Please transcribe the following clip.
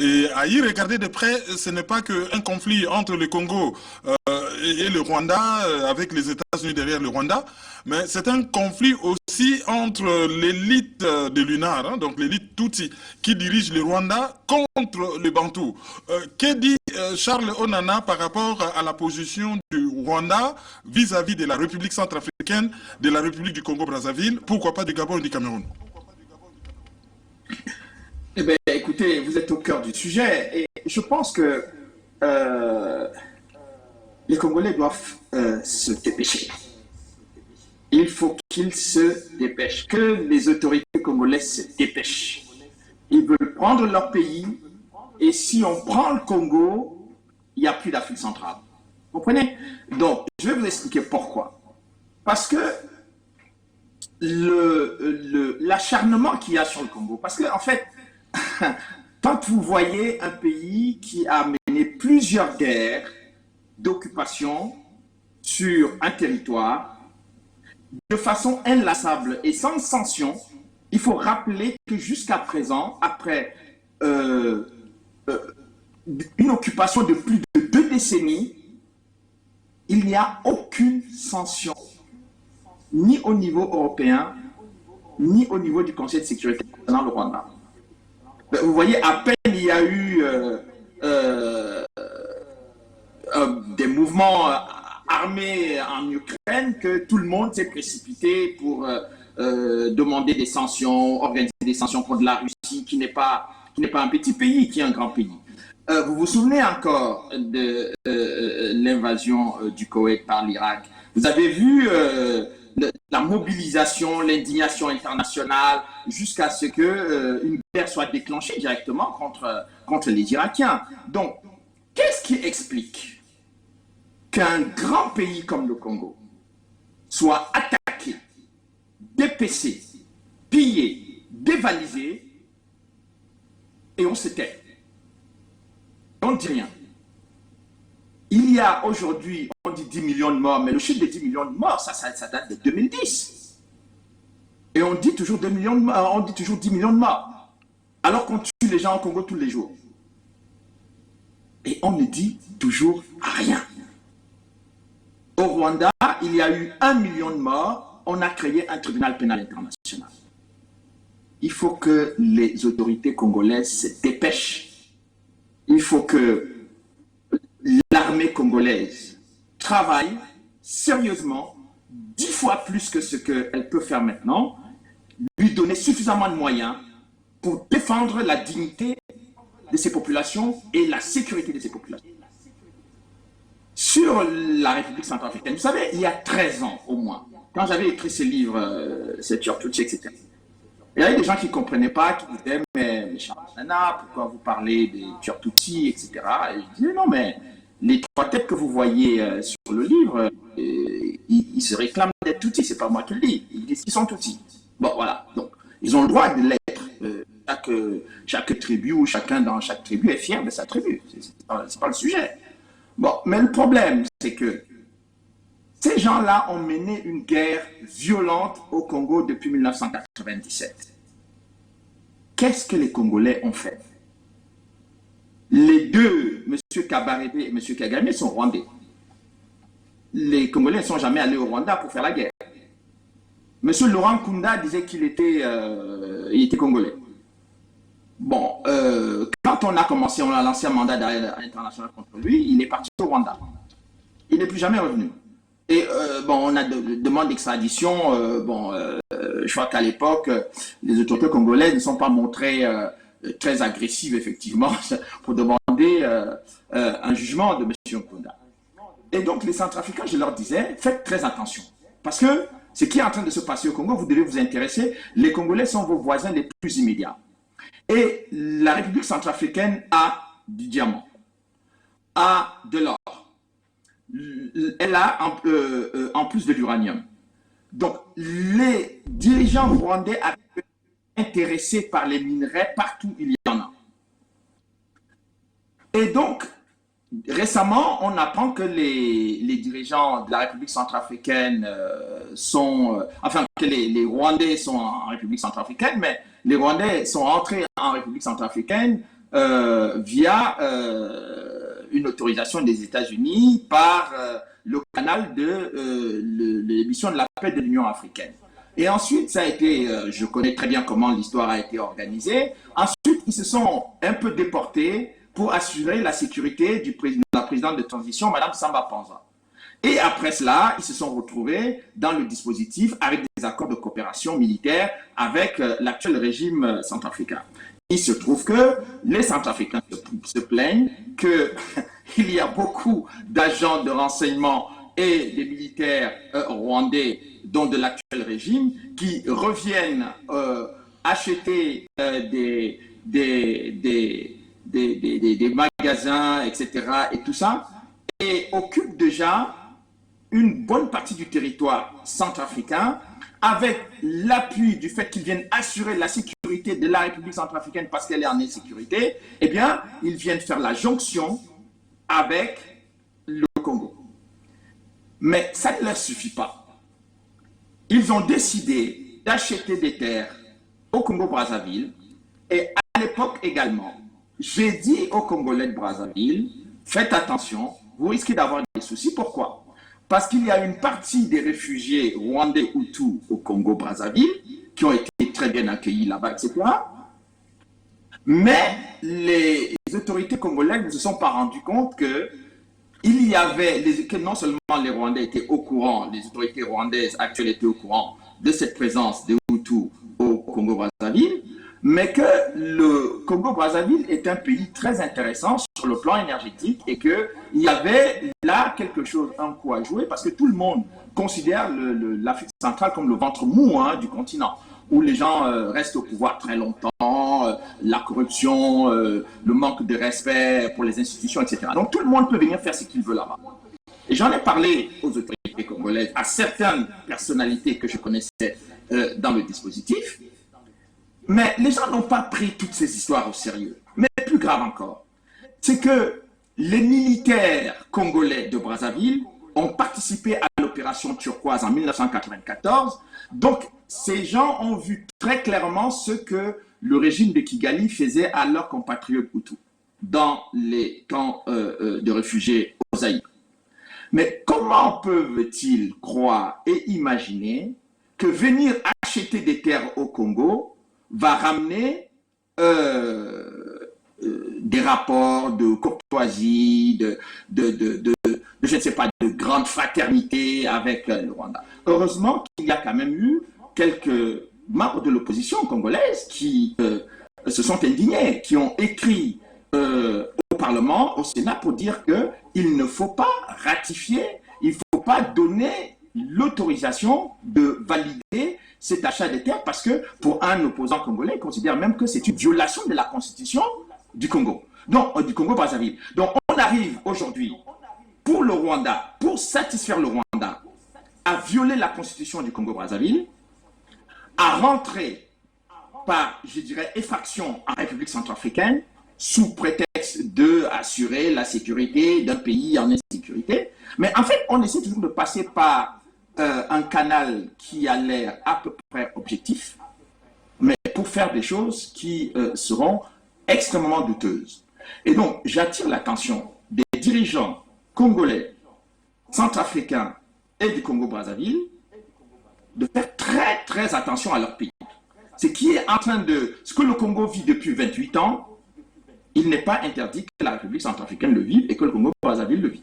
Et à y regarder de près, ce n'est pas qu'un conflit entre le Congo et le Rwanda, avec les États-Unis derrière le Rwanda, mais c'est un conflit aussi entre l'élite de l'UNAR, hein, donc l'élite Tutsi, qui dirige le Rwanda contre le Bantou. Que dit Charles Onana par rapport à la position du Rwanda vis-à-vis de la République centrafricaine, de la République du Congo-Brazzaville, pourquoi pas du Gabon et du Cameroun? Eh bien, écoutez, vous êtes au cœur du sujet et je pense que euh, les Congolais doivent se dépêcher. Il faut qu'ils se dépêchent, que les autorités congolaises se dépêchent. Ils veulent prendre leur pays et si on prend le Congo, il n'y a plus d'Afrique centrale. Vous comprenez? Donc, je vais vous expliquer pourquoi. Parce que l'acharnement qu'il y a sur le Congo, parce que en fait, quand vous voyez un pays qui a mené plusieurs guerres d'occupation sur un territoire de façon inlassable et sans sanction, il faut rappeler que jusqu'à présent, après une occupation de plus de 2 décennies, il n'y a aucune sanction, ni au niveau européen, ni au niveau du Conseil de sécurité dans le Rwanda. Vous voyez, à peine il y a eu des mouvements armés en Ukraine que tout le monde s'est précipité pour demander des sanctions, organiser des sanctions contre la Russie, qui n'est pas un petit pays, qui est un grand pays. Vous vous souvenez encore de l'invasion du Koweït par l'Irak? Vous avez vu la mobilisation, l'indignation internationale, jusqu'à ce qu'une guerre soit déclenchée directement contre les Irakiens. Donc, qu'est-ce qui explique qu'un grand pays comme le Congo soit attaqué, dépecé, pillé, dévalisé, et on se tait? On ne dit rien. Il y a aujourd'hui, on dit 10 millions de morts, mais le chiffre de 10 millions de morts, ça date de 2010. Et on dit toujours 2 millions de morts, on dit toujours 10 millions de morts. Alors qu'on tue les gens au Congo tous les jours. Et on ne dit toujours rien. Au Rwanda, il y a eu 1 million de morts, on a créé un tribunal pénal international. Il faut que les autorités congolaises se dépêchent. Il faut que l'armée congolaise travaille sérieusement, 10 fois plus que ce qu'elle peut faire maintenant, lui donner suffisamment de moyens pour défendre la dignité de ces populations et la sécurité de ces populations. Sur la République centrafricaine, vous savez, il y a 13 ans au moins, quand j'avais écrit ce livre, c'est Turtouchi, etc., il y avait des gens qui ne comprenaient pas, qui disaient, mais Charles Nana, pourquoi vous parlez des Turtouchi, etc. Et je disais, non, mais les 3 têtes que vous voyez sur le livre, ils se réclament d'être Tutsi, c'est pas moi qui le dis, ils disent qu'ils sont Tutsi. Bon, voilà, donc ils ont le droit de l'être. Chaque tribu ou chacun dans chaque tribu est fier de sa tribu, c'est pas le sujet. Bon, mais le problème, c'est que ces gens-là ont mené une guerre violente au Congo depuis 1997. Qu'est-ce que les Congolais ont fait? Les deux, M. Kabarebe et M. Kagame, sont rwandais. Les Congolais ne sont jamais allés au Rwanda pour faire la guerre. M. Laurent Kunda disait qu'il était congolais. Bon, quand on a lancé un mandat d'arrêt international contre lui, il est parti au Rwanda. Il n'est plus jamais revenu. Et bon, on a demande d'extradition. Je crois qu'à l'époque, les autorités congolaises ne sont pas montrées très agressives, effectivement, pour demander un jugement de M. Kunda. Et donc, les Centrafricains, je leur disais, faites très attention. Parce que ce qui est en train de se passer au Congo, vous devez vous intéresser. Les Congolais sont vos voisins les plus immédiats. Et la République centrafricaine a du diamant, a de l'or. Elle a en plus de l'uranium. Donc, les dirigeants rwandais sont intéressés par les minerais partout où il y en a. Et donc, récemment, on apprend que les dirigeants de la République centrafricaine que les Rwandais sont en République centrafricaine, mais les Rwandais sont entrés en République centrafricaine via une autorisation des États-Unis par le canal de l'émission de la paix de l'Union africaine. Et ensuite, ça a été, je connais très bien comment l'histoire a été organisée. Ensuite, ils se sont un peu déportés pour assurer la sécurité de la présidente de transition, Mme Samba Panza. Et après cela, ils se sont retrouvés dans le dispositif avec des accords de coopération militaire avec l'actuel régime centrafricain. Il se trouve que les Centrafricains se plaignent qu'il y a beaucoup d'agents de renseignement et des militaires rwandais, dont de l'actuel régime, qui reviennent acheter des magasins, etc., et tout ça, et occupent déjà une bonne partie du territoire centrafricain, avec l'appui du fait qu'ils viennent assurer la sécurité de la République centrafricaine parce qu'elle est en insécurité, eh bien, ils viennent faire la jonction avec le Congo. Mais ça ne leur suffit pas. Ils ont décidé d'acheter des terres au Congo-Brazzaville et à l'époque également, j'ai dit aux Congolais de Brazzaville, faites attention, vous risquez d'avoir des soucis. Pourquoi? Parce qu'il y a une partie des réfugiés rwandais Hutus au Congo-Brazzaville qui ont été très bien accueillis là-bas, etc. Mais les autorités congolaises ne se sont pas rendues compte que non seulement les Rwandais étaient au courant, les autorités rwandaises actuelles étaient au courant de cette présence des Hutus au Congo-Brazzaville, mais que le Congo-Brazzaville est un pays très intéressant sur le plan énergétique et qu'il y avait là quelque chose, un coup à jouer, parce que tout le monde considère l'Afrique centrale comme le ventre mou du continent, où les gens restent au pouvoir très longtemps, la corruption, le manque de respect pour les institutions, etc. Donc tout le monde peut venir faire ce qu'il veut là-bas. Et j'en ai parlé aux autorités congolaises, à certaines personnalités que je connaissais dans le dispositif, mais les gens n'ont pas pris toutes ces histoires au sérieux. Mais plus grave encore, c'est que les militaires congolais de Brazzaville ont participé à l'opération turquoise en 1994. Donc, ces gens ont vu très clairement ce que le régime de Kigali faisait à leurs compatriotes Hutus dans les camps de réfugiés au Zaïre. Mais comment peuvent-ils croire et imaginer que venir acheter des terres au Congo va ramener des rapports de courtoisie, je ne sais pas, de grande fraternité avec le Rwanda. Heureusement qu'il y a quand même eu quelques membres de l'opposition congolaise qui se sont indignés, qui ont écrit au Parlement, au Sénat, pour dire qu'il ne faut pas ratifier, il ne faut pas donner l'autorisation de valider cet achat des terres, parce que pour un opposant congolais, il considère même que c'est une violation de la constitution du Congo, donc du Congo-Brazzaville. Donc on arrive aujourd'hui, pour le Rwanda, pour satisfaire le Rwanda, à violer la constitution du Congo-Brazzaville, à rentrer par, je dirais, effraction en République centrafricaine, sous prétexte d'assurer la sécurité d'un pays en insécurité. Mais en fait, on essaie toujours de passer par un canal qui a l'air à peu près objectif, mais pour faire des choses qui seront extrêmement douteuses. Et donc, j'attire l'attention des dirigeants congolais, centrafricains et du Congo-Brazzaville de faire très, très attention à leur pays. Ce que le Congo vit depuis 28 ans, il n'est pas interdit que la République centrafricaine le vive et que le Congo-Brazzaville le vive.